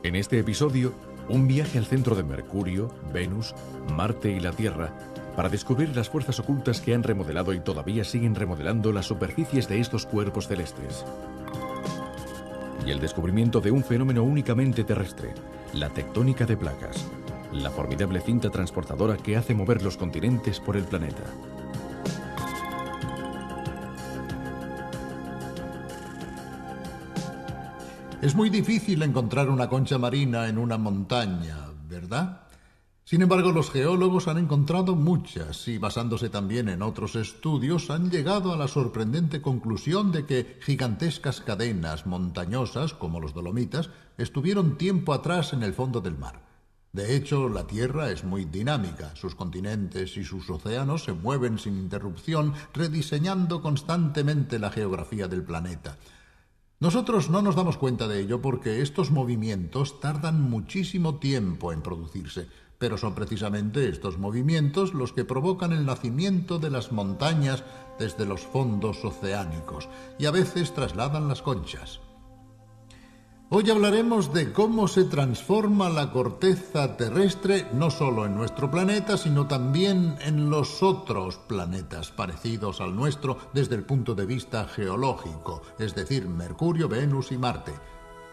En este episodio, un viaje al centro de Mercurio, Venus, Marte y la Tierra para descubrir las fuerzas ocultas que han remodelado y todavía siguen remodelando las superficies de estos cuerpos celestes. Y el descubrimiento de un fenómeno únicamente terrestre, la tectónica de placas, la formidable cinta transportadora que hace mover los continentes por el planeta. Es muy difícil encontrar una concha marina en una montaña, ¿verdad? Sin embargo, los geólogos han encontrado muchas y, basándose también en otros estudios, han llegado a la sorprendente conclusión de que gigantescas cadenas montañosas, como los Dolomitas, estuvieron tiempo atrás en el fondo del mar. De hecho, la Tierra es muy dinámica. Sus continentes y sus océanos se mueven sin interrupción, rediseñando constantemente la geografía del planeta. Nosotros no nos damos cuenta de ello porque estos movimientos tardan muchísimo tiempo en producirse, pero son precisamente estos movimientos los que provocan el nacimiento de las montañas desde los fondos oceánicos y a veces trasladan las conchas. Hoy hablaremos de cómo se transforma la corteza terrestre no solo en nuestro planeta, sino también en los otros planetas parecidos al nuestro desde el punto de vista geológico, es decir, Mercurio, Venus y Marte.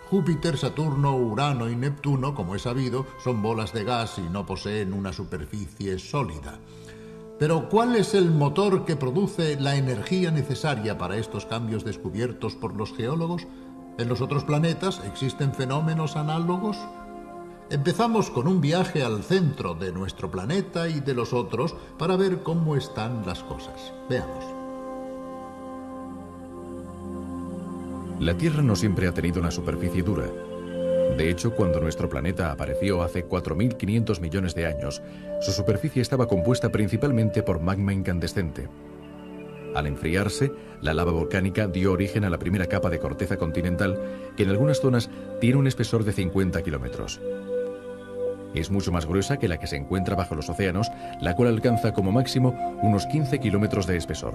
Júpiter, Saturno, Urano y Neptuno, como es sabido, son bolas de gas y no poseen una superficie sólida. Pero, ¿cuál es el motor que produce la energía necesaria para estos cambios descubiertos por los geólogos? ¿En los otros planetas existen fenómenos análogos? Empezamos con un viaje al centro de nuestro planeta y de los otros para ver cómo están las cosas. Veamos. La Tierra no siempre ha tenido una superficie dura. De hecho, cuando nuestro planeta apareció hace 4.500 millones de años, su superficie estaba compuesta principalmente por magma incandescente. Al enfriarse, la lava volcánica dio origen a la primera capa de corteza continental, que en algunas zonas tiene un espesor de 50 kilómetros. Es mucho más gruesa que la que se encuentra bajo los océanos, la cual alcanza como máximo unos 15 kilómetros de espesor.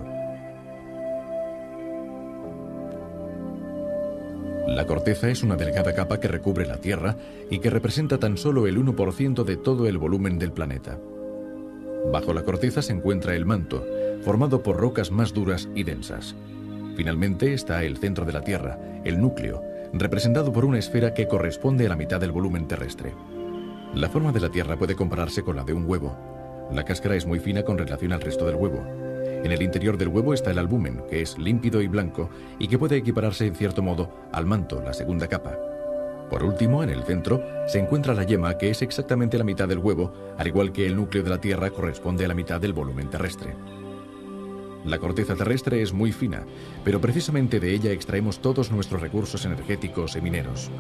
La corteza es una delgada capa que recubre la Tierra y que representa tan solo el 1% de todo el volumen del planeta. Bajo la corteza se encuentra el manto, formado por rocas más duras y densas. Finalmente está el centro de la Tierra, el núcleo, representado por una esfera que corresponde a la mitad del volumen terrestre. La forma de la Tierra puede compararse con la de un huevo. La cáscara es muy fina con relación al resto del huevo. En el interior del huevo está el albúmen, que es límpido y blanco y que puede equipararse en cierto modo al manto, la segunda capa. Por último, en el centro, se encuentra la yema, que es exactamente la mitad del huevo, al igual que el núcleo de la Tierra corresponde a la mitad del volumen terrestre. La corteza terrestre es muy fina, pero precisamente de ella extraemos todos nuestros recursos energéticos y mineros.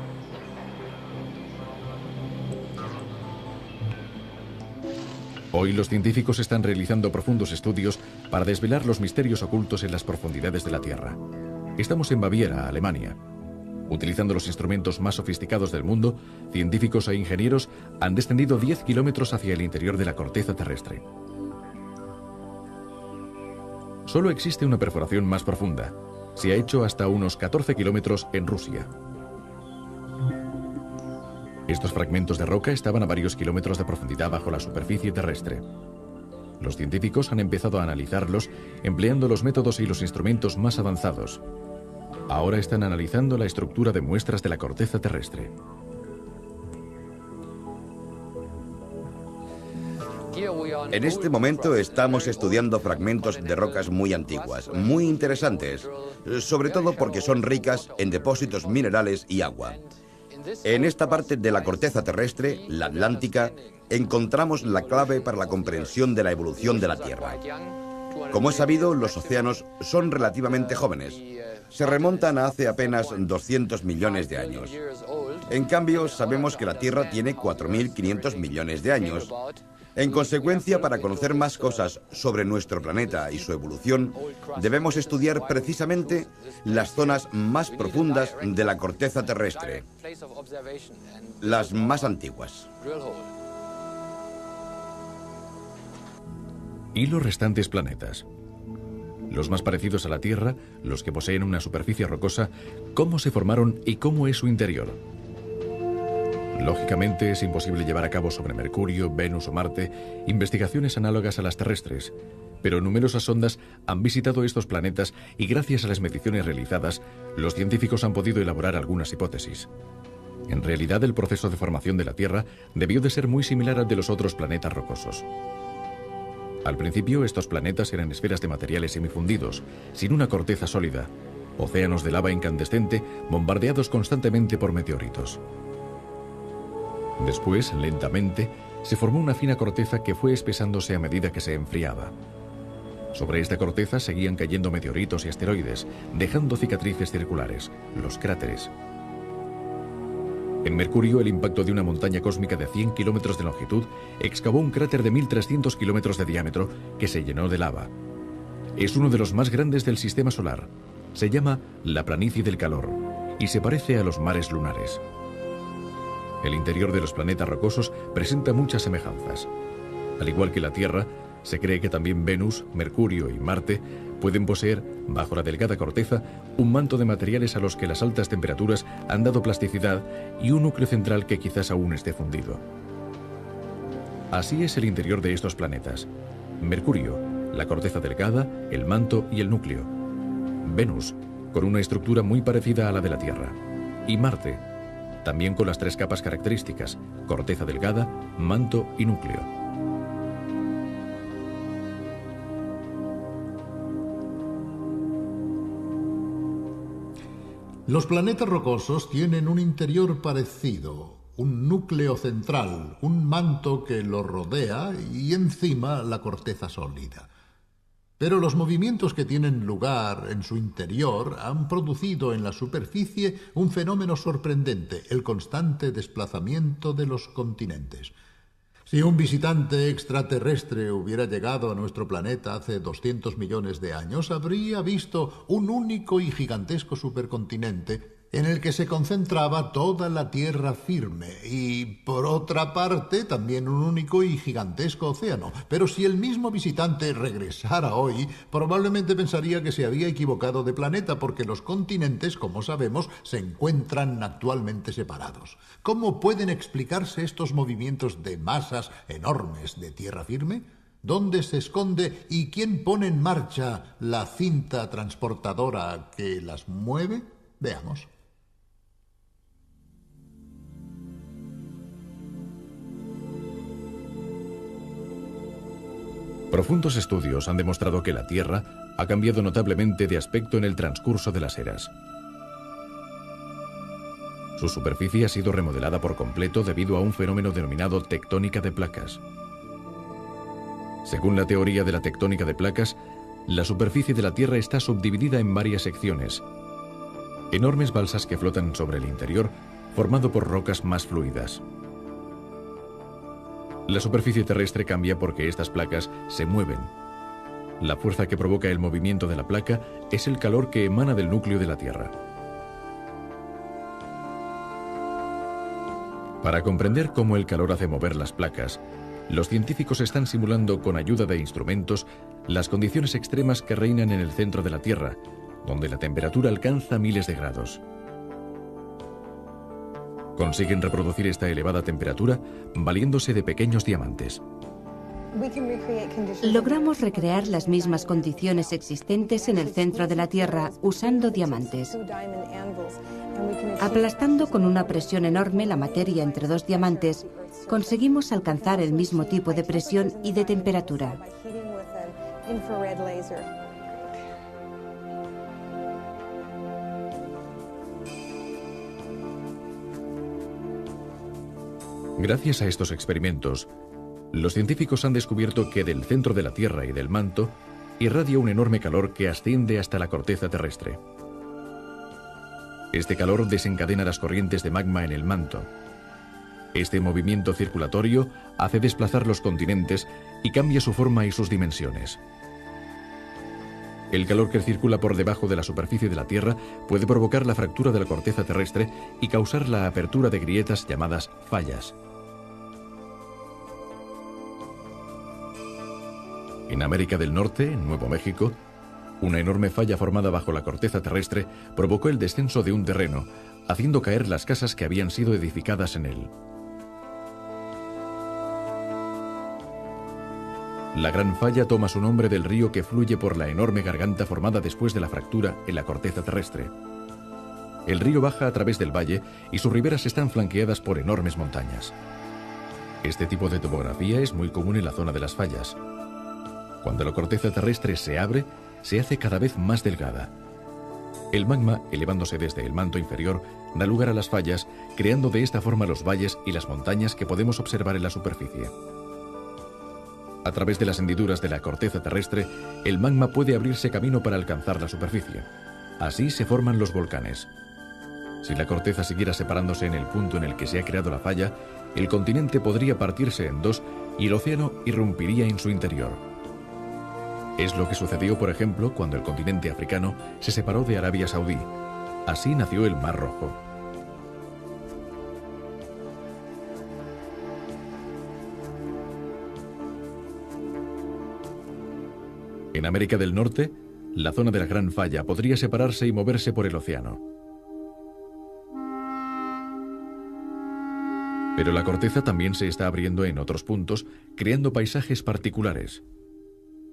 Hoy los científicos están realizando profundos estudios para desvelar los misterios ocultos en las profundidades de la Tierra. Estamos en Baviera, Alemania. Utilizando los instrumentos más sofisticados del mundo, científicos e ingenieros han descendido 10 kilómetros hacia el interior de la corteza terrestre. Solo existe una perforación más profunda. Se ha hecho hasta unos 14 kilómetros en Rusia. Estos fragmentos de roca estaban a varios kilómetros de profundidad bajo la superficie terrestre. Los científicos han empezado a analizarlos empleando los métodos y los instrumentos más avanzados. Ahora están analizando la estructura de muestras de la corteza terrestre. En este momento estamos estudiando fragmentos de rocas muy antiguas, muy interesantes, sobre todo porque son ricas en depósitos minerales y agua. En esta parte de la corteza terrestre, la Atlántica, encontramos la clave para la comprensión de la evolución de la Tierra. Como es sabido, los océanos son relativamente jóvenes. Se remontan a hace apenas 200 millones de años. En cambio, sabemos que la Tierra tiene 4.500 millones de años. En consecuencia, para conocer más cosas sobre nuestro planeta y su evolución, debemos estudiar precisamente las zonas más profundas de la corteza terrestre, las más antiguas. ¿Y los restantes planetas? Los más parecidos a la Tierra, los que poseen una superficie rocosa, ¿cómo se formaron y cómo es su interior? Lógicamente, es imposible llevar a cabo sobre Mercurio, Venus o Marte investigaciones análogas a las terrestres, pero numerosas sondas han visitado estos planetas y gracias a las mediciones realizadas, los científicos han podido elaborar algunas hipótesis. En realidad, el proceso de formación de la Tierra debió de ser muy similar al de los otros planetas rocosos. Al principio, estos planetas eran esferas de materiales semifundidos, sin una corteza sólida, océanos de lava incandescente bombardeados constantemente por meteoritos. Después, lentamente, se formó una fina corteza que fue espesándose a medida que se enfriaba. Sobre esta corteza seguían cayendo meteoritos y asteroides, dejando cicatrices circulares, los cráteres. En Mercurio, el impacto de una montaña cósmica de 100 kilómetros de longitud excavó un cráter de 1.300 kilómetros de diámetro que se llenó de lava. Es uno de los más grandes del sistema solar. Se llama la planicie del calor y se parece a los mares lunares. El interior de los planetas rocosos presenta muchas semejanzas. Al igual que la Tierra, se cree que también Venus, Mercurio y Marte pueden poseer, bajo la delgada corteza, un manto de materiales a los que las altas temperaturas han dado plasticidad y un núcleo central que quizás aún esté fundido. Así es el interior de estos planetas. Mercurio, la corteza delgada, el manto y el núcleo. Venus, con una estructura muy parecida a la de la Tierra. Y Marte, también con las 3 capas características: corteza delgada, manto y núcleo. Los planetas rocosos tienen un interior parecido, un núcleo central, un manto que lo rodea y encima la corteza sólida. Pero los movimientos que tienen lugar en su interior han producido en la superficie un fenómeno sorprendente: el constante desplazamiento de los continentes. Si un visitante extraterrestre hubiera llegado a nuestro planeta hace 200 millones de años, habría visto un único y gigantesco supercontinente en el que se concentraba toda la tierra firme y, por otra parte, también un único y gigantesco océano. Pero si el mismo visitante regresara hoy, probablemente pensaría que se había equivocado de planeta, porque los continentes, como sabemos, se encuentran actualmente separados. ¿Cómo pueden explicarse estos movimientos de masas enormes de tierra firme? ¿Dónde se esconde y quién pone en marcha la cinta transportadora que las mueve? Veamos. Profundos estudios han demostrado que la Tierra ha cambiado notablemente de aspecto en el transcurso de las eras. Su superficie ha sido remodelada por completo debido a un fenómeno denominado tectónica de placas. Según la teoría de la tectónica de placas, la superficie de la Tierra está subdividida en varias secciones, enormes balsas que flotan sobre el interior, formado por rocas más fluidas. La superficie terrestre cambia porque estas placas se mueven. La fuerza que provoca el movimiento de la placa es el calor que emana del núcleo de la Tierra. Para comprender cómo el calor hace mover las placas, los científicos están simulando con ayuda de instrumentos las condiciones extremas que reinan en el centro de la Tierra, donde la temperatura alcanza miles de grados. Consiguen reproducir esta elevada temperatura valiéndose de pequeños diamantes. Logramos recrear las mismas condiciones existentes en el centro de la Tierra usando diamantes. Aplastando con una presión enorme la materia entre 2 diamantes, conseguimos alcanzar el mismo tipo de presión y de temperatura. Gracias a estos experimentos, los científicos han descubierto que del centro de la Tierra y del manto irradia un enorme calor que asciende hasta la corteza terrestre. Este calor desencadena las corrientes de magma en el manto. Este movimiento circulatorio hace desplazar los continentes y cambia su forma y sus dimensiones. El calor que circula por debajo de la superficie de la Tierra puede provocar la fractura de la corteza terrestre y causar la apertura de grietas llamadas fallas. En América del Norte, en Nuevo México, una enorme falla formada bajo la corteza terrestre provocó el descenso de un terreno, haciendo caer las casas que habían sido edificadas en él. La Gran Falla toma su nombre del río que fluye por la enorme garganta formada después de la fractura en la corteza terrestre. El río baja a través del valle y sus riberas están flanqueadas por enormes montañas. Este tipo de topografía es muy común en la zona de las fallas. Cuando la corteza terrestre se abre, se hace cada vez más delgada. El magma, elevándose desde el manto inferior, da lugar a las fallas, creando de esta forma los valles y las montañas que podemos observar en la superficie. A través de las hendiduras de la corteza terrestre, el magma puede abrirse camino para alcanzar la superficie. Así se forman los volcanes. Si la corteza siguiera separándose en el punto en el que se ha creado la falla, el continente podría partirse en dos y el océano irrumpiría en su interior. Es lo que sucedió, por ejemplo, cuando el continente africano se separó de Arabia Saudí. Así nació el Mar Rojo. En América del Norte, la zona de la Gran Falla podría separarse y moverse por el océano. Pero la corteza también se está abriendo en otros puntos, creando paisajes particulares.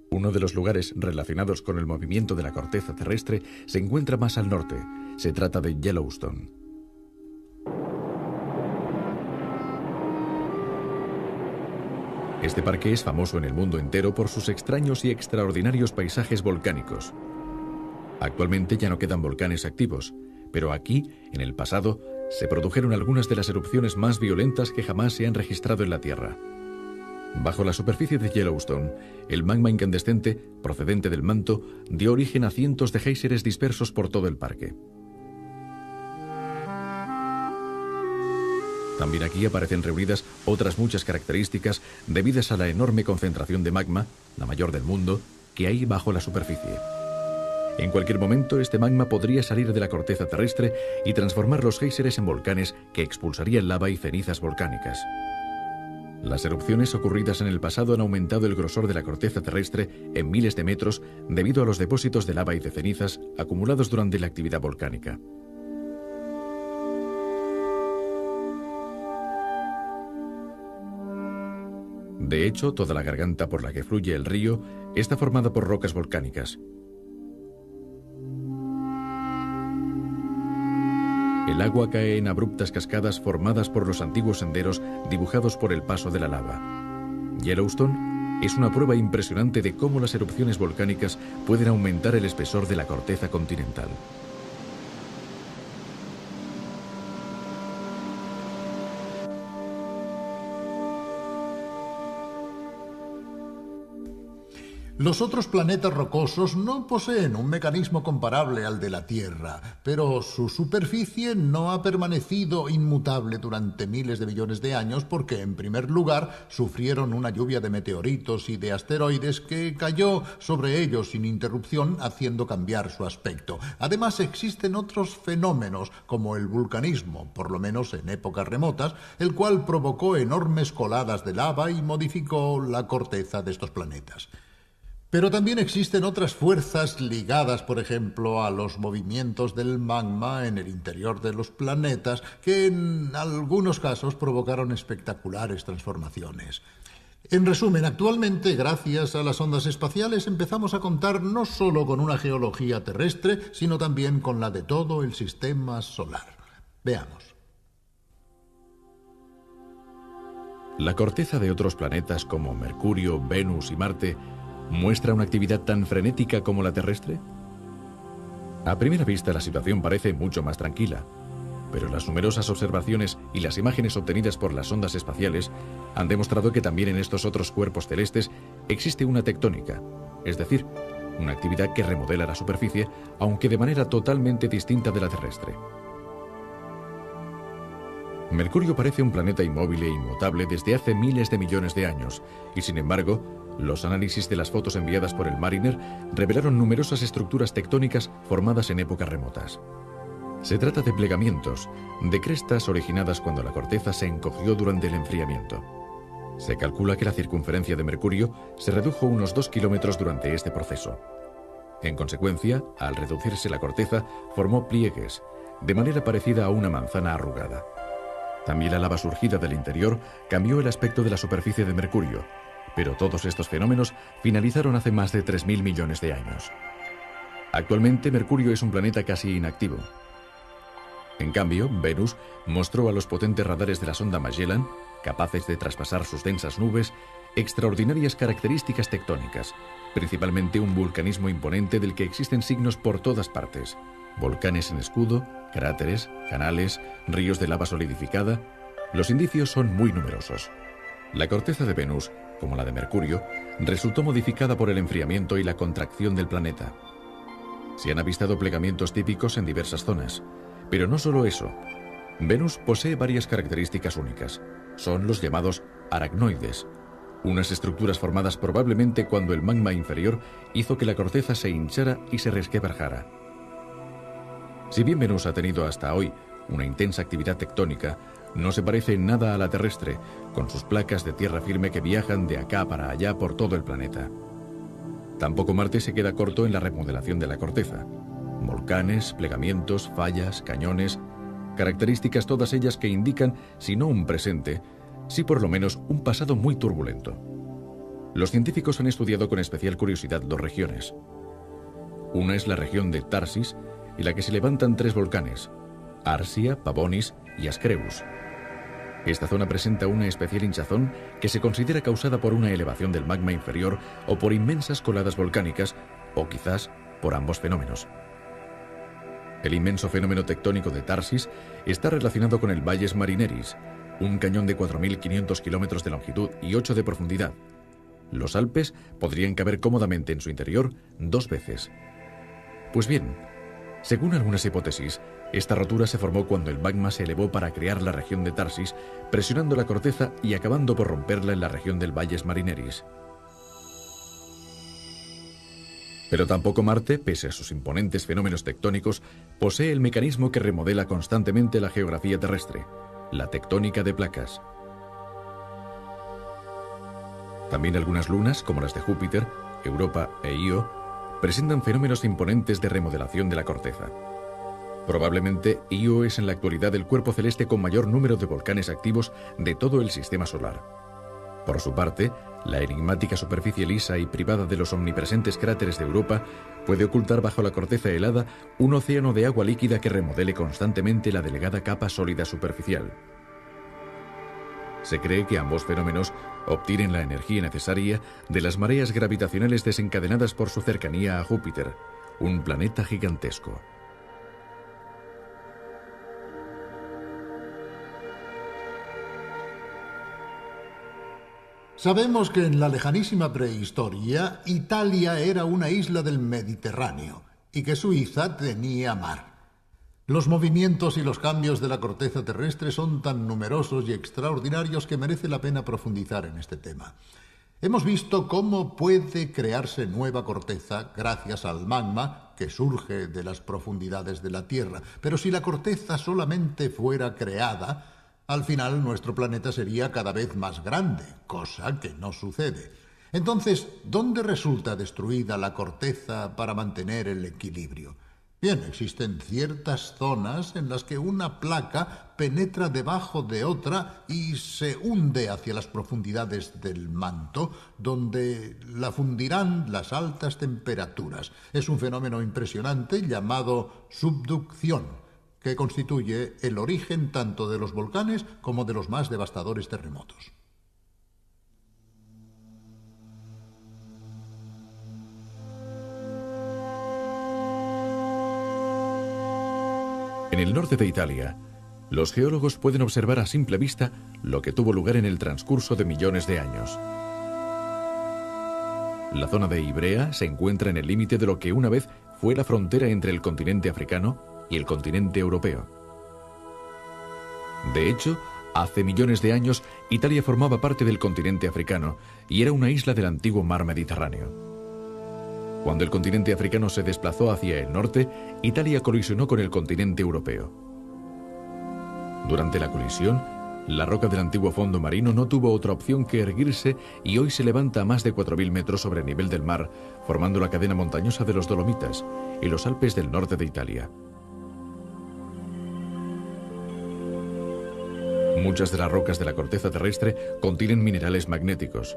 Uno de los lugares relacionados con el movimiento de la corteza terrestre se encuentra más al norte. Se trata de Yellowstone. Este parque es famoso en el mundo entero por sus extraños y extraordinarios paisajes volcánicos. Actualmente ya no quedan volcanes activos, pero aquí, en el pasado, se produjeron algunas de las erupciones más violentas que jamás se han registrado en la Tierra. Bajo la superficie de Yellowstone, el magma incandescente, procedente del manto, dio origen a cientos de géiseres dispersos por todo el parque. También aquí aparecen reunidas otras muchas características debidas a la enorme concentración de magma, la mayor del mundo, que hay bajo la superficie. En cualquier momento, este magma podría salir de la corteza terrestre y transformar los géiseres en volcanes que expulsarían lava y cenizas volcánicas. Las erupciones ocurridas en el pasado han aumentado el grosor de la corteza terrestre en miles de metros debido a los depósitos de lava y de cenizas acumulados durante la actividad volcánica. De hecho, toda la garganta por la que fluye el río está formada por rocas volcánicas. El agua cae en abruptas cascadas formadas por los antiguos senderos dibujados por el paso de la lava. Yellowstone es una prueba impresionante de cómo las erupciones volcánicas pueden aumentar el espesor de la corteza continental. Los otros planetas rocosos no poseen un mecanismo comparable al de la Tierra, pero su superficie no ha permanecido inmutable durante miles de millones de años porque, en primer lugar, sufrieron una lluvia de meteoritos y de asteroides que cayó sobre ellos sin interrupción, haciendo cambiar su aspecto. Además, existen otros fenómenos, como el vulcanismo, por lo menos en épocas remotas, el cual provocó enormes coladas de lava y modificó la corteza de estos planetas. Pero también existen otras fuerzas ligadas, por ejemplo, a los movimientos del magma en el interior de los planetas, que en algunos casos provocaron espectaculares transformaciones. En resumen, actualmente, gracias a las ondas espaciales, empezamos a contar no solo con una geología terrestre, sino también con la de todo el sistema solar. Veamos. La corteza de otros planetas como Mercurio, Venus y Marte ¿muestra una actividad tan frenética como la terrestre? A primera vista la situación parece mucho más tranquila, pero las numerosas observaciones y las imágenes obtenidas por las ondas espaciales han demostrado que también en estos otros cuerpos celestes existe una tectónica, es decir, una actividad que remodela la superficie, aunque de manera totalmente distinta de la terrestre. Mercurio parece un planeta inmóvil e inmutable desde hace miles de millones de años, y sin embargo, los análisis de las fotos enviadas por el Mariner revelaron numerosas estructuras tectónicas formadas en épocas remotas. Se trata de plegamientos, de crestas originadas cuando la corteza se encogió durante el enfriamiento. Se calcula que la circunferencia de Mercurio se redujo unos 2 kilómetros durante este proceso. En consecuencia, al reducirse la corteza, formó pliegues, de manera parecida a una manzana arrugada. También la lava surgida del interior cambió el aspecto de la superficie de Mercurio, pero todos estos fenómenos finalizaron hace más de 3.000 millones de años. Actualmente Mercurio es un planeta casi inactivo. En cambio, Venus mostró a los potentes radares de la sonda Magellan, capaces de traspasar sus densas nubes, extraordinarias características tectónicas, principalmente un vulcanismo imponente del que existen signos por todas partes: volcanes en escudo, cráteres, canales, ríos de lava solidificada. Los indicios son muy numerosos. La corteza de Venus, como la de Mercurio, resultó modificada por el enfriamiento y la contracción del planeta. Se han avistado plegamientos típicos en diversas zonas. Pero no solo eso. Venus posee varias características únicas. Son los llamados aracnoides, unas estructuras formadas probablemente cuando el magma inferior hizo que la corteza se hinchara y se resquebrajara. Si bien Venus ha tenido hasta hoy una intensa actividad tectónica, no se parece en nada a la terrestre, con sus placas de tierra firme que viajan de acá para allá por todo el planeta. Tampoco Marte se queda corto en la remodelación de la corteza. Volcanes, plegamientos, fallas, cañones, características todas ellas que indican, si no un presente, sí por lo menos un pasado muy turbulento. Los científicos han estudiado con especial curiosidad dos regiones. Una es la región de Tarsis, en la que se levantan 3 volcanes: Arsia, Pavonis y Ascreus. Esta zona presenta una especial hinchazón que se considera causada por una elevación del magma inferior o por inmensas coladas volcánicas, o quizás por ambos fenómenos. El inmenso fenómeno tectónico de Tarsis está relacionado con el Valles Marineris, un cañón de 4.500 kilómetros de longitud y 8 de profundidad. Los Alpes podrían caber cómodamente en su interior 2 veces. Pues bien, según algunas hipótesis, esta rotura se formó cuando el magma se elevó para crear la región de Tarsis, presionando la corteza y acabando por romperla en la región del Valles Marineris. Pero tampoco Marte, pese a sus imponentes fenómenos tectónicos, posee el mecanismo que remodela constantemente la geografía terrestre: la tectónica de placas. También algunas lunas, como las de Júpiter, Europa e Io, presentan fenómenos imponentes de remodelación de la corteza. Probablemente Io es en la actualidad el cuerpo celeste con mayor número de volcanes activos de todo el sistema solar. Por su parte, la enigmática superficie lisa y privada de los omnipresentes cráteres de Europa puede ocultar bajo la corteza helada un océano de agua líquida que remodele constantemente la delgada capa sólida superficial. Se cree que ambos fenómenos obtienen la energía necesaria de las mareas gravitacionales desencadenadas por su cercanía a Júpiter, un planeta gigantesco. Sabemos que en la lejanísima prehistoria Italia era una isla del Mediterráneo y que Suiza tenía mar. Los movimientos y los cambios de la corteza terrestre son tan numerosos y extraordinarios que merece la pena profundizar en este tema. Hemos visto cómo puede crearse nueva corteza gracias al magma que surge de las profundidades de la Tierra, pero si la corteza solamente fuera creada, al final nuestro planeta sería cada vez más grande, cosa que no sucede. Entonces, ¿dónde resulta destruida la corteza para mantener el equilibrio? Bien, existen ciertas zonas en las que una placa penetra debajo de otra y se hunde hacia las profundidades del manto, donde la fundirán las altas temperaturas. Es un fenómeno impresionante llamado subducción, que constituye el origen tanto de los volcanes como de los más devastadores terremotos. En el norte de Italia, los geólogos pueden observar a simple vista lo que tuvo lugar en el transcurso de millones de años. La zona de Ibrea se encuentra en el límite de lo que una vez fue la frontera entre el continente africano y el continente europeo. De hecho, hace millones de años, Italia formaba parte del continente africano y era una isla del antiguo mar Mediterráneo. Cuando el continente africano se desplazó hacia el norte, Italia colisionó con el continente europeo. Durante la colisión, la roca del antiguo fondo marino no tuvo otra opción que erguirse y hoy se levanta a más de 4.000 metros sobre el nivel del mar, formando la cadena montañosa de los Dolomitas y los Alpes del norte de Italia. Muchas de las rocas de la corteza terrestre contienen minerales magnéticos.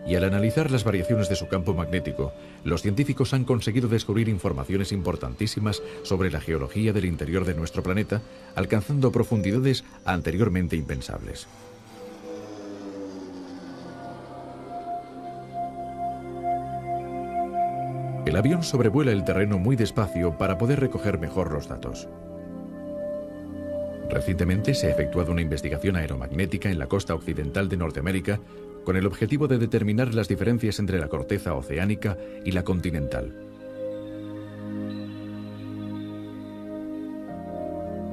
Y al analizar las variaciones de su campo magnético, los científicos han conseguido descubrir informaciones importantísimas sobre la geología del interior de nuestro planeta, alcanzando profundidades anteriormente impensables. El avión sobrevuela el terreno muy despacio para poder recoger mejor los datos. Recientemente se ha efectuado una investigación aeromagnética en la costa occidental de Norteamérica con el objetivo de determinar las diferencias entre la corteza oceánica y la continental.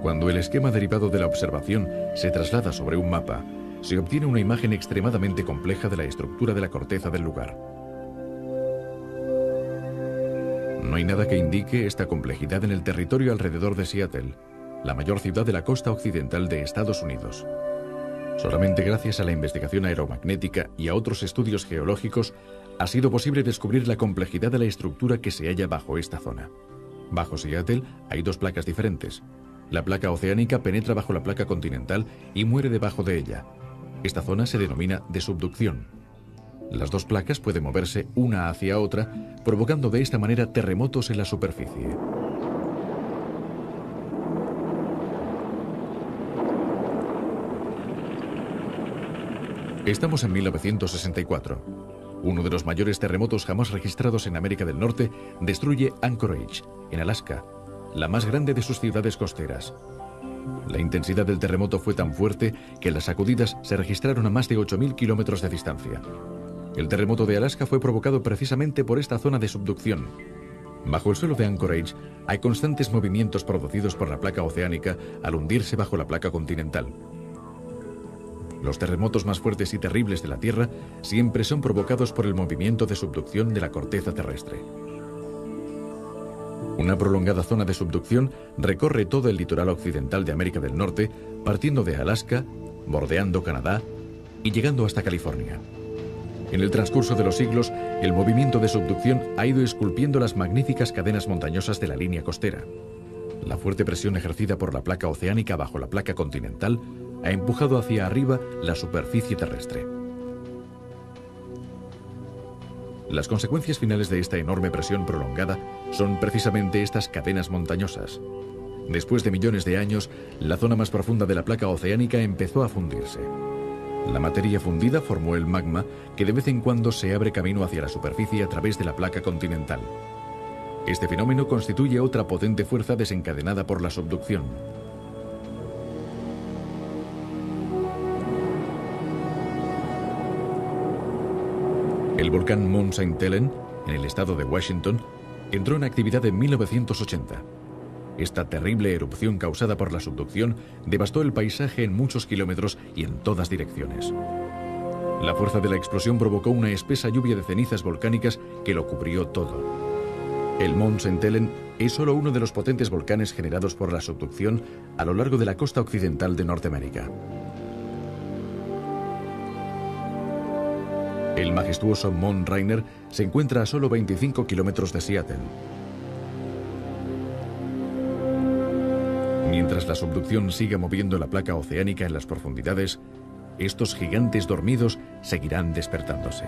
Cuando el esquema derivado de la observación se traslada sobre un mapa, se obtiene una imagen extremadamente compleja de la estructura de la corteza del lugar. No hay nada que indique esta complejidad en el territorio alrededor de Seattle, la mayor ciudad de la costa occidental de Estados Unidos. Solamente gracias a la investigación aeromagnética y a otros estudios geológicos ha sido posible descubrir la complejidad de la estructura que se halla bajo esta zona. Bajo Seattle hay dos placas diferentes. La placa oceánica penetra bajo la placa continental y muere debajo de ella. Esta zona se denomina de subducción. Las dos placas pueden moverse una hacia otra, provocando de esta manera terremotos en la superficie. Estamos en 1964. Uno de los mayores terremotos jamás registrados en América del Norte destruye Anchorage, en Alaska, la más grande de sus ciudades costeras. La intensidad del terremoto fue tan fuerte que las sacudidas se registraron a más de 8.000 kilómetros de distancia. El terremoto de Alaska fue provocado precisamente por esta zona de subducción. Bajo el suelo de Anchorage hay constantes movimientos producidos por la placa oceánica al hundirse bajo la placa continental. Los terremotos más fuertes y terribles de la Tierra siempre son provocados por el movimiento de subducción de la corteza terrestre. Una prolongada zona de subducción recorre todo el litoral occidental de América del Norte, partiendo de Alaska, bordeando Canadá y llegando hasta California. En el transcurso de los siglos, el movimiento de subducción ha ido esculpiendo las magníficas cadenas montañosas de la línea costera. La fuerte presión ejercida por la placa oceánica bajo la placa continental ha empujado hacia arriba la superficie terrestre. Las consecuencias finales de esta enorme presión prolongada son precisamente estas cadenas montañosas. Después de millones de años, la zona más profunda de la placa oceánica empezó a fundirse. La materia fundida formó el magma, que de vez en cuando se abre camino hacia la superficie a través de la placa continental. Este fenómeno constituye otra potente fuerza desencadenada por la subducción. El volcán Mount St. Helens, en el estado de Washington, entró en actividad en 1980. Esta terrible erupción causada por la subducción devastó el paisaje en muchos kilómetros y en todas direcciones. La fuerza de la explosión provocó una espesa lluvia de cenizas volcánicas que lo cubrió todo. El Mount St. Helens es solo uno de los potentes volcanes generados por la subducción a lo largo de la costa occidental de Norteamérica. El majestuoso Mount Rainier se encuentra a solo 25 kilómetros de Seattle. Mientras la subducción siga moviendo la placa oceánica en las profundidades, estos gigantes dormidos seguirán despertándose.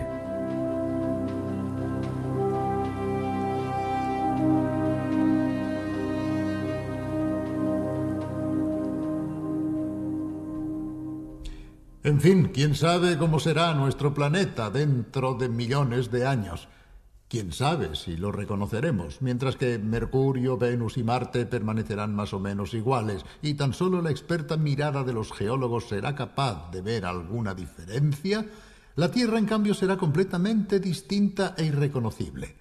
En fin, quién sabe cómo será nuestro planeta dentro de millones de años. Quién sabe si lo reconoceremos, mientras que Mercurio, Venus y Marte permanecerán más o menos iguales, y tan solo la experta mirada de los geólogos será capaz de ver alguna diferencia. La Tierra, en cambio, será completamente distinta e irreconocible.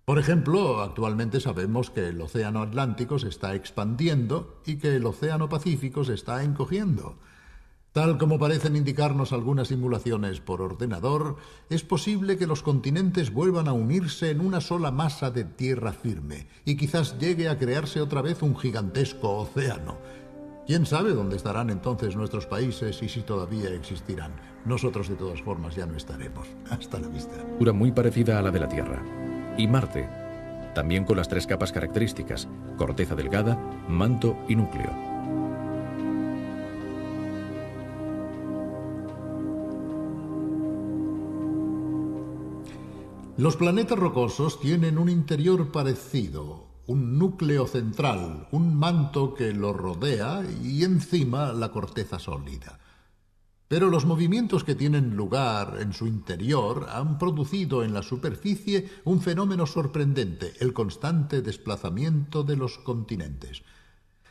Por ejemplo, actualmente sabemos que el Océano Atlántico se está expandiendo y que el Océano Pacífico se está encogiendo. Tal como parecen indicarnos algunas simulaciones por ordenador, es posible que los continentes vuelvan a unirse en una sola masa de tierra firme y quizás llegue a crearse otra vez un gigantesco océano. ¿Quién sabe dónde estarán entonces nuestros países y si todavía existirán? Nosotros de todas formas ya no estaremos. Hasta la vista. Muy parecida a la de la Tierra. Y Marte, también con las tres capas características: corteza delgada, manto y núcleo. Los planetas rocosos tienen un interior parecido, un núcleo central, un manto que los rodea y encima la corteza sólida. Pero los movimientos que tienen lugar en su interior han producido en la superficie un fenómeno sorprendente, el constante desplazamiento de los continentes.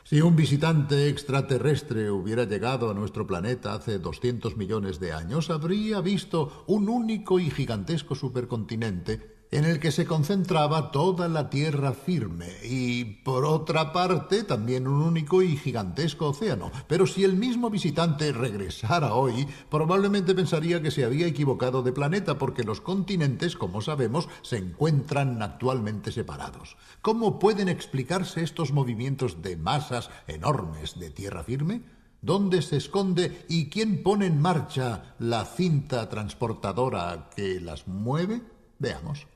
Si un visitante extraterrestre hubiera llegado a nuestro planeta hace 200 millones de años, habría visto un único y gigantesco supercontinente en el que se concentraba toda la tierra firme y, por otra parte, también un único y gigantesco océano. Pero si el mismo visitante regresara hoy, probablemente pensaría que se había equivocado de planeta porque los continentes, como sabemos, se encuentran actualmente separados. ¿Cómo pueden explicarse estos movimientos de masas enormes de tierra firme? ¿Dónde se esconde y quién pone en marcha la cinta transportadora que las mueve? Veamos.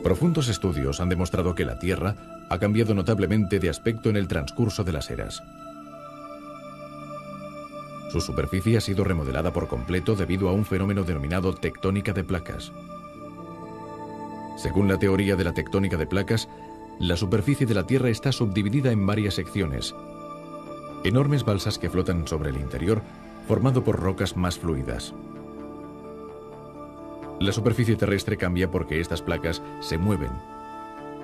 Profundos estudios han demostrado que la Tierra ha cambiado notablemente de aspecto en el transcurso de las eras. Su superficie ha sido remodelada por completo debido a un fenómeno denominado tectónica de placas. Según la teoría de la tectónica de placas, la superficie de la Tierra está subdividida en varias secciones, enormes balsas que flotan sobre el interior, formado por rocas más fluidas. La superficie terrestre cambia porque estas placas se mueven.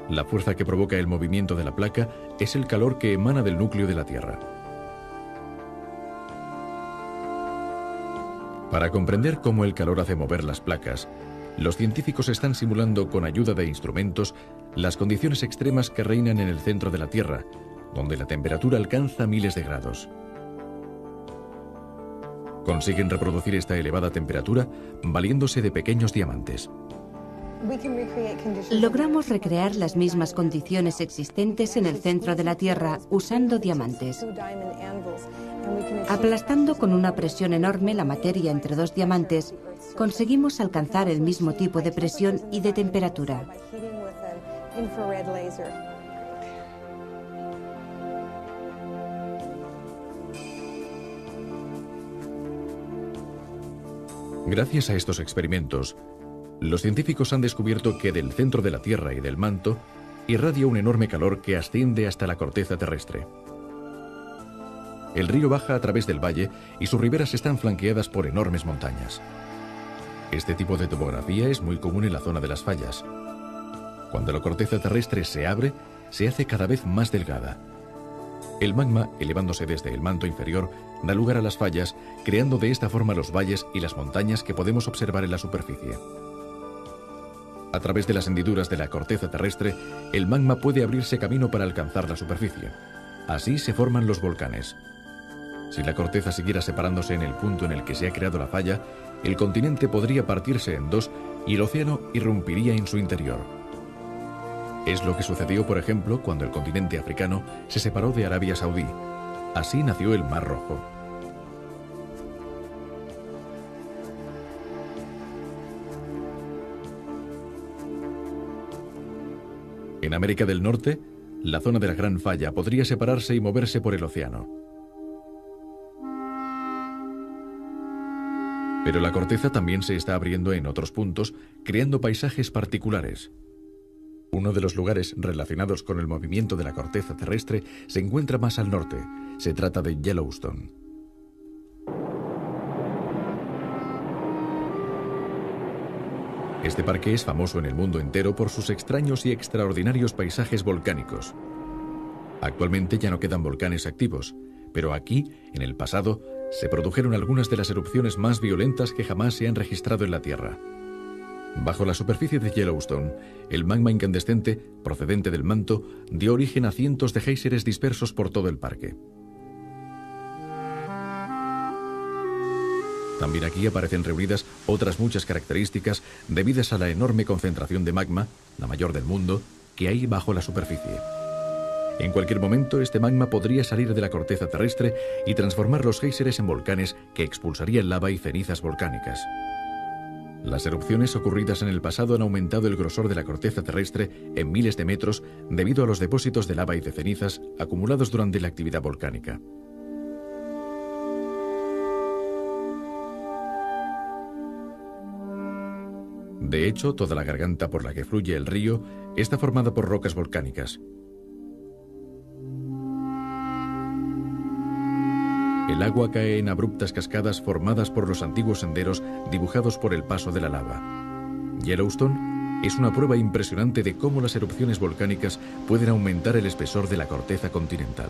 La fuerza que provoca el movimiento de la placa es el calor que emana del núcleo de la Tierra. Para comprender cómo el calor hace mover las placas, los científicos están simulando con ayuda de instrumentos las condiciones extremas que reinan en el centro de la Tierra, donde la temperatura alcanza miles de grados. Consiguen reproducir esta elevada temperatura valiéndose de pequeños diamantes. Logramos recrear las mismas condiciones existentes en el centro de la Tierra usando diamantes. Aplastando con una presión enorme la materia entre dos diamantes, conseguimos alcanzar el mismo tipo de presión y de temperatura. Gracias a estos experimentos, los científicos han descubierto que del centro de la Tierra y del manto irradia un enorme calor que asciende hasta la corteza terrestre. El río baja a través del valle y sus riberas están flanqueadas por enormes montañas. Este tipo de topografía es muy común en la zona de las fallas. Cuando la corteza terrestre se abre, se hace cada vez más delgada. El magma, elevándose desde el manto inferior, da lugar a las fallas, creando de esta forma los valles y las montañas que podemos observar en la superficie. A través de las hendiduras de la corteza terrestre, el magma puede abrirse camino para alcanzar la superficie. Así se forman los volcanes. Si la corteza siguiera separándose en el punto en el que se ha creado la falla, el continente podría partirse en dos y el océano irrumpiría en su interior. Es lo que sucedió, por ejemplo, cuando el continente africano se separó de Arabia Saudí. Así nació el Mar Rojo. En América del Norte, la zona de la Gran Falla podría separarse y moverse por el océano. Pero la corteza también se está abriendo en otros puntos, creando paisajes particulares. Uno de los lugares relacionados con el movimiento de la corteza terrestre se encuentra más al norte. Se trata de Yellowstone. Este parque es famoso en el mundo entero por sus extraños y extraordinarios paisajes volcánicos. Actualmente ya no quedan volcanes activos, pero aquí, en el pasado, se produjeron algunas de las erupciones más violentas que jamás se han registrado en la Tierra. Bajo la superficie de Yellowstone, el magma incandescente, procedente del manto, dio origen a cientos de géiseres dispersos por todo el parque. También aquí aparecen reunidas otras muchas características debidas a la enorme concentración de magma, la mayor del mundo, que hay bajo la superficie. En cualquier momento, este magma podría salir de la corteza terrestre y transformar los géiseres en volcanes que expulsarían lava y cenizas volcánicas. Las erupciones ocurridas en el pasado han aumentado el grosor de la corteza terrestre en miles de metros debido a los depósitos de lava y de cenizas acumulados durante la actividad volcánica. De hecho, toda la garganta por la que fluye el río está formada por rocas volcánicas. El agua cae en abruptas cascadas formadas por los antiguos senderos dibujados por el paso de la lava. Yellowstone es una prueba impresionante de cómo las erupciones volcánicas pueden aumentar el espesor de la corteza continental.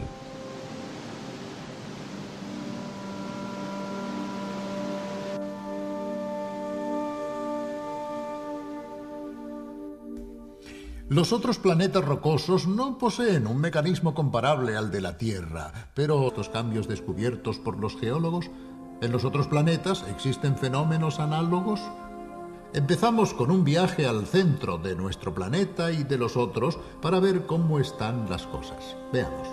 Los otros planetas rocosos no poseen un mecanismo comparable al de la Tierra, pero estos cambios descubiertos por los geólogos, ¿en los otros planetas existen fenómenos análogos? Empezamos con un viaje al centro de nuestro planeta y de los otros para ver cómo están las cosas. Veamos.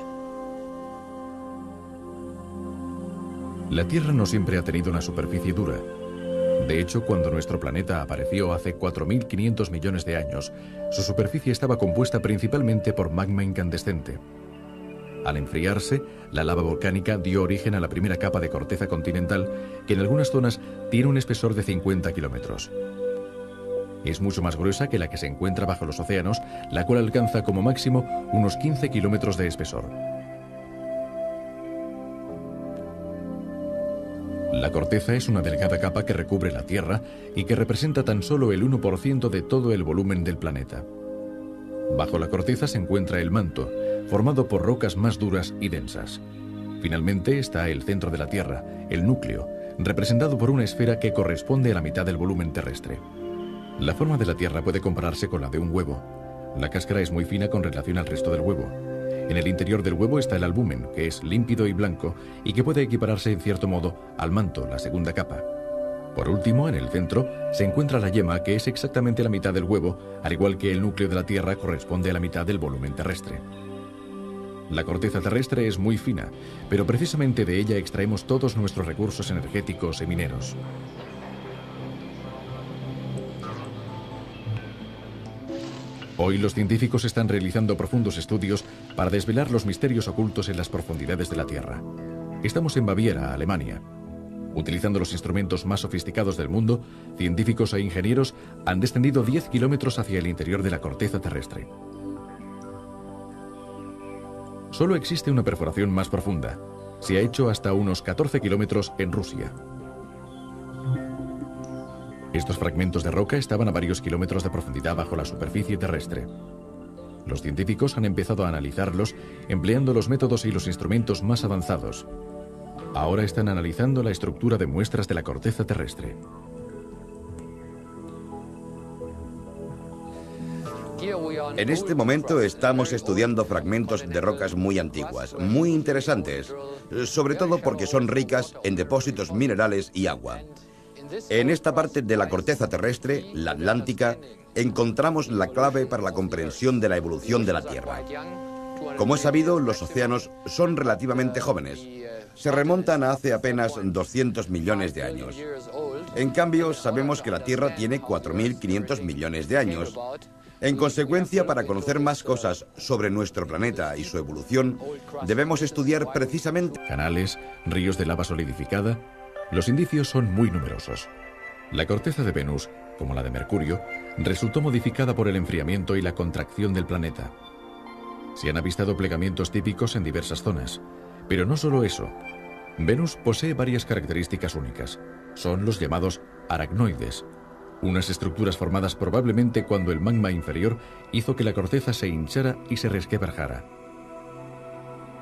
La Tierra no siempre ha tenido una superficie dura. De hecho, cuando nuestro planeta apareció hace 4.500 millones de años, su superficie estaba compuesta principalmente por magma incandescente. Al enfriarse, la lava volcánica dio origen a la primera capa de corteza continental, que en algunas zonas tiene un espesor de 50 kilómetros. Es mucho más gruesa que la que se encuentra bajo los océanos, la cual alcanza como máximo unos 15 kilómetros de espesor. La corteza es una delgada capa que recubre la Tierra y que representa tan solo el 1% de todo el volumen del planeta. Bajo la corteza se encuentra el manto, formado por rocas más duras y densas. Finalmente está el centro de la Tierra, el núcleo, representado por una esfera que corresponde a la mitad del volumen terrestre. La forma de la Tierra puede compararse con la de un huevo. La cáscara es muy fina con relación al resto del huevo. En el interior del huevo está el albumen, que es límpido y blanco y que puede equipararse en cierto modo al manto, la segunda capa. Por último, en el centro, se encuentra la yema, que es exactamente la mitad del huevo, al igual que el núcleo de la Tierra corresponde a la mitad del volumen terrestre. La corteza terrestre es muy fina, pero precisamente de ella extraemos todos nuestros recursos energéticos y mineros. Hoy los científicos están realizando profundos estudios para desvelar los misterios ocultos en las profundidades de la Tierra. Estamos en Baviera, Alemania. Utilizando los instrumentos más sofisticados del mundo, científicos e ingenieros han descendido 10 kilómetros hacia el interior de la corteza terrestre. Solo existe una perforación más profunda. Se ha hecho hasta unos 14 kilómetros en Rusia. Estos fragmentos de roca estaban a varios kilómetros de profundidad bajo la superficie terrestre. Los científicos han empezado a analizarlos empleando los métodos y los instrumentos más avanzados. Ahora están analizando la estructura de muestras de la corteza terrestre. En este momento estamos estudiando fragmentos de rocas muy antiguas, muy interesantes, sobre todo porque son ricas en depósitos minerales y agua. En esta parte de la corteza terrestre, la Atlántica, encontramos la clave para la comprensión de la evolución de la Tierra. Como es sabido, los océanos son relativamente jóvenes. Se remontan a hace apenas 200 millones de años. En cambio, sabemos que la Tierra tiene 4.500 millones de años. En consecuencia, para conocer más cosas sobre nuestro planeta y su evolución, debemos estudiar precisamente canales, ríos de lava solidificada. Los indicios son muy numerosos. La corteza de Venus, como la de Mercurio, resultó modificada por el enfriamiento y la contracción del planeta. Se han avistado plegamientos típicos en diversas zonas. Pero no solo eso. Venus posee varias características únicas. Son los llamados aracnoides, unas estructuras formadas probablemente cuando el magma inferior hizo que la corteza se hinchara y se resquebrajara.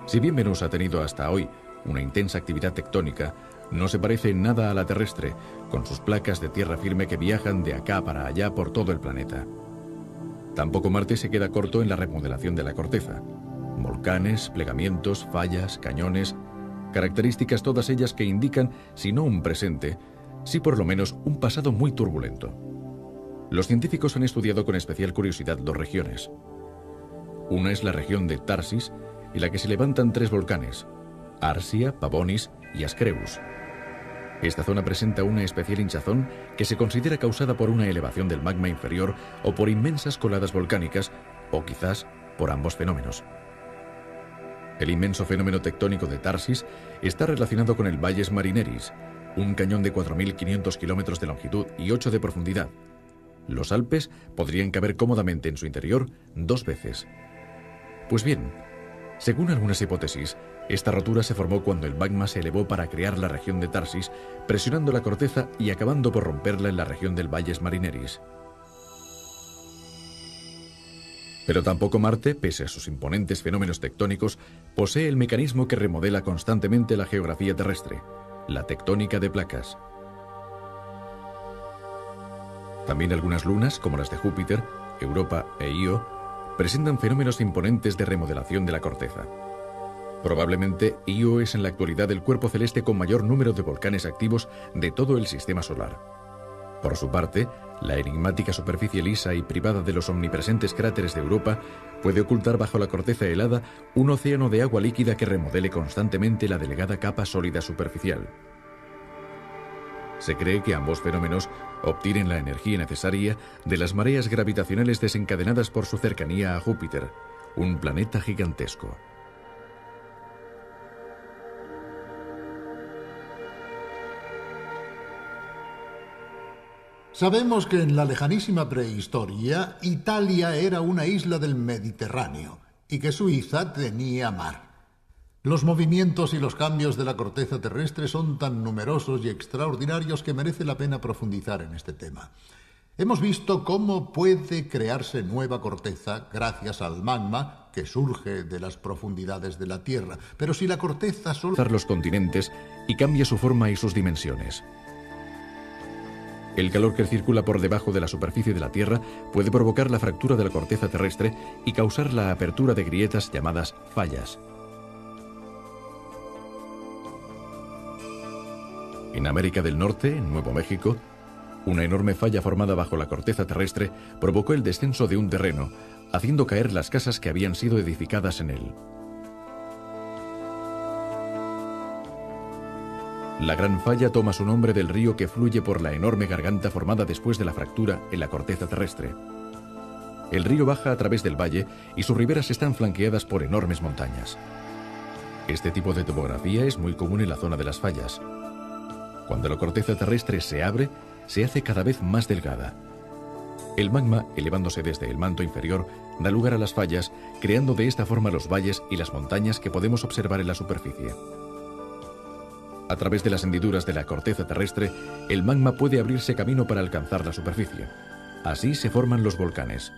Si bien Venus ha tenido hasta hoy una intensa actividad tectónica, no se parece en nada a la terrestre, con sus placas de tierra firme que viajan de acá para allá por todo el planeta. Tampoco Marte se queda corto en la remodelación de la corteza. Volcanes, plegamientos, fallas, cañones, características todas ellas que indican, si no un presente, sí por lo menos un pasado muy turbulento. Los científicos han estudiado con especial curiosidad dos regiones. Una es la región de Tarsis, en la que se levantan tres volcanes, Arsia, Pavonis y Ascreus. Esta zona presenta una especial hinchazón que se considera causada por una elevación del magma inferior o por inmensas coladas volcánicas, o quizás por ambos fenómenos. El inmenso fenómeno tectónico de Tarsis está relacionado con el Valles Marineris, un cañón de 4.500 kilómetros de longitud y 8 de profundidad. Los Alpes podrían caber cómodamente en su interior 2 veces. Pues bien, según algunas hipótesis, esta rotura se formó cuando el magma se elevó para crear la región de Tarsis, presionando la corteza y acabando por romperla en la región del Valles Marineris. Pero tampoco Marte, pese a sus imponentes fenómenos tectónicos, posee el mecanismo que remodela constantemente la geografía terrestre, la tectónica de placas. También algunas lunas, como las de Júpiter, Europa e Io, presentan fenómenos imponentes de remodelación de la corteza. Probablemente Io es en la actualidad el cuerpo celeste con mayor número de volcanes activos de todo el sistema solar. Por su parte, la enigmática superficie lisa y privada de los omnipresentes cráteres de Europa puede ocultar bajo la corteza helada un océano de agua líquida que remodele constantemente la delgada capa sólida superficial. Se cree que ambos fenómenos obtienen la energía necesaria de las mareas gravitacionales desencadenadas por su cercanía a Júpiter, un planeta gigantesco. Sabemos que en la lejanísima prehistoria, Italia era una isla del Mediterráneo y que Suiza tenía mar. Los movimientos y los cambios de la corteza terrestre son tan numerosos y extraordinarios que merece la pena profundizar en este tema. Hemos visto cómo puede crearse nueva corteza gracias al magma que surge de las profundidades de la Tierra, pero si la corteza solo... los continentes y cambia su forma y sus dimensiones. El calor que circula por debajo de la superficie de la Tierra puede provocar la fractura de la corteza terrestre y causar la apertura de grietas llamadas fallas. En América del Norte, en Nuevo México, una enorme falla formada bajo la corteza terrestre provocó el descenso de un terreno, haciendo caer las casas que habían sido edificadas en él. La Gran Falla toma su nombre del río que fluye por la enorme garganta formada después de la fractura en la corteza terrestre. El río baja a través del valle y sus riberas están flanqueadas por enormes montañas. Este tipo de topografía es muy común en la zona de las fallas. Cuando la corteza terrestre se abre, se hace cada vez más delgada. El magma, elevándose desde el manto inferior, da lugar a las fallas, creando de esta forma los valles y las montañas que podemos observar en la superficie. A través de las hendiduras de la corteza terrestre, el magma puede abrirse camino para alcanzar la superficie. Así se forman los volcanes.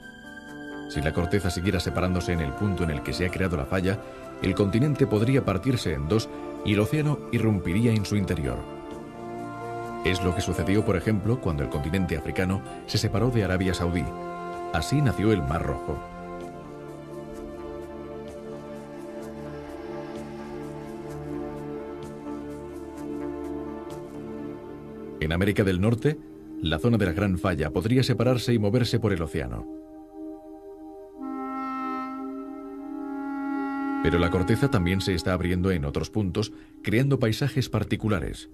Si la corteza siguiera separándose en el punto en el que se ha creado la falla, el continente podría partirse en dos y el océano irrumpiría en su interior. Es lo que sucedió, por ejemplo, cuando el continente africano se separó de Arabia Saudí. Así nació el Mar Rojo. En América del Norte, la zona de la Gran Falla podría separarse y moverse por el océano. Pero la corteza también se está abriendo en otros puntos, creando paisajes particulares.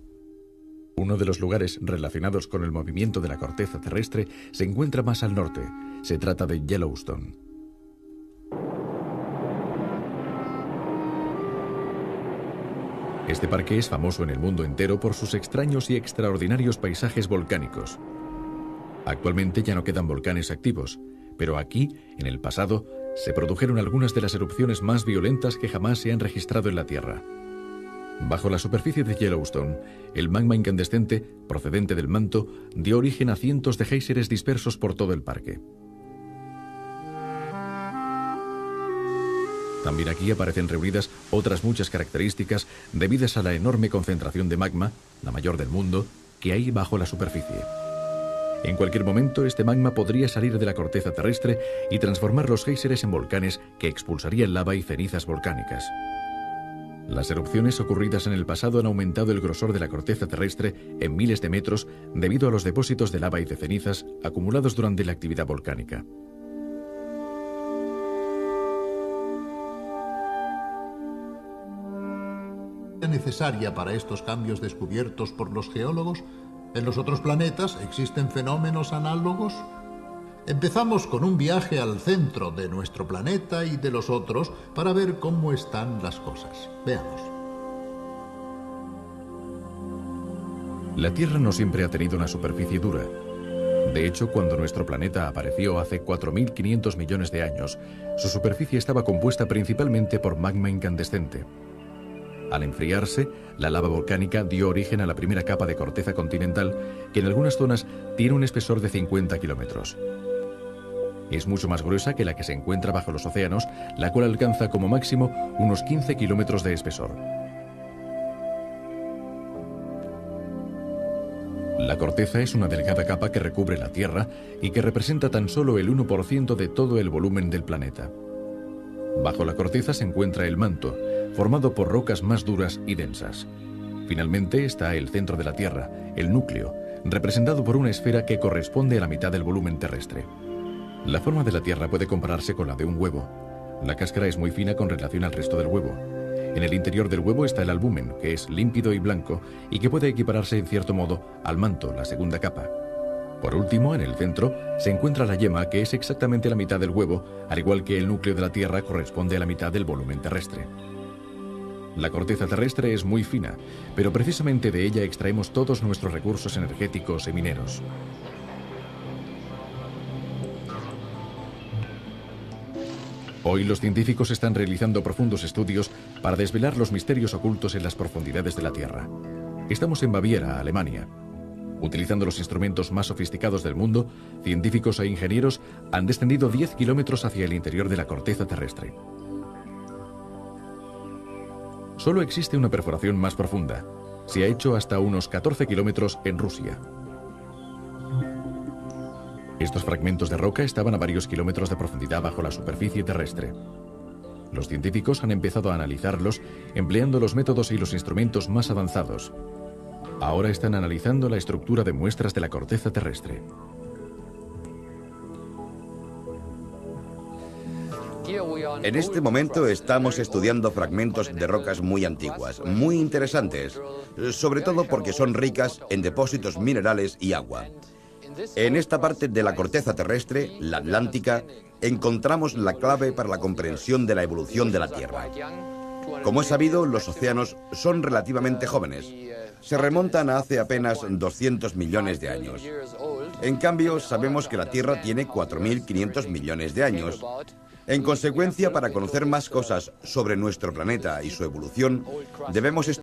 Uno de los lugares relacionados con el movimiento de la corteza terrestre se encuentra más al norte. Se trata de Yellowstone. Este parque es famoso en el mundo entero por sus extraños y extraordinarios paisajes volcánicos. Actualmente ya no quedan volcanes activos, pero aquí, en el pasado, se produjeron algunas de las erupciones más violentas que jamás se han registrado en la Tierra. Bajo la superficie de Yellowstone, el magma incandescente, procedente del manto, dio origen a cientos de géiseres dispersos por todo el parque. También aquí aparecen reunidas otras muchas características debidas a la enorme concentración de magma, la mayor del mundo, que hay bajo la superficie. En cualquier momento, este magma podría salir de la corteza terrestre y transformar los géiseres en volcanes que expulsarían lava y cenizas volcánicas. Las erupciones ocurridas en el pasado han aumentado el grosor de la corteza terrestre en miles de metros debido a los depósitos de lava y de cenizas acumulados durante la actividad volcánica. Necesaria para estos cambios descubiertos por los geólogos? ¿En los otros planetas existen fenómenos análogos? Empezamos con un viaje al centro de nuestro planeta y de los otros para ver cómo están las cosas. Veamos. La Tierra no siempre ha tenido una superficie dura. De hecho, cuando nuestro planeta apareció hace 4.500 millones de años, su superficie estaba compuesta principalmente por magma incandescente. Al enfriarse, la lava volcánica dio origen a la primera capa de corteza continental, que en algunas zonas tiene un espesor de 50 kilómetros. Es mucho más gruesa que la que se encuentra bajo los océanos, la cual alcanza como máximo unos 15 kilómetros de espesor. La corteza es una delgada capa que recubre la Tierra y que representa tan solo el 1% de todo el volumen del planeta. Bajo la corteza se encuentra el manto, formado por rocas más duras y densas. Finalmente está el centro de la Tierra, el núcleo, representado por una esfera que corresponde a la mitad del volumen terrestre. La forma de la Tierra puede compararse con la de un huevo. La cáscara es muy fina con relación al resto del huevo. En el interior del huevo está el albúmen, que es límpido y blanco y que puede equipararse en cierto modo al manto, la segunda capa. Por último, en el centro, se encuentra la yema, que es exactamente la mitad del huevo, al igual que el núcleo de la Tierra corresponde a la mitad del volumen terrestre. La corteza terrestre es muy fina, pero precisamente de ella extraemos todos nuestros recursos energéticos y mineros. Hoy los científicos están realizando profundos estudios para desvelar los misterios ocultos en las profundidades de la Tierra. Estamos en Baviera, Alemania. Utilizando los instrumentos más sofisticados del mundo, científicos e ingenieros han descendido 10 kilómetros hacia el interior de la corteza terrestre. Solo existe una perforación más profunda. Se ha hecho hasta unos 14 kilómetros en Rusia. Estos fragmentos de roca estaban a varios kilómetros de profundidad bajo la superficie terrestre. Los científicos han empezado a analizarlos empleando los métodos y los instrumentos más avanzados. Ahora están analizando la estructura de muestras de la corteza terrestre. En este momento estamos estudiando fragmentos de rocas muy antiguas, muy interesantes, sobre todo porque son ricas en depósitos minerales y agua. En esta parte de la corteza terrestre, la Atlántica, encontramos la clave para la comprensión de la evolución de la Tierra. Como es sabido, los océanos son relativamente jóvenes. Se remontan a hace apenas 200 millones de años. En cambio, sabemos que la Tierra tiene 4.500 millones de años. En consecuencia, para conocer más cosas sobre nuestro planeta y su evolución, debemos estudiar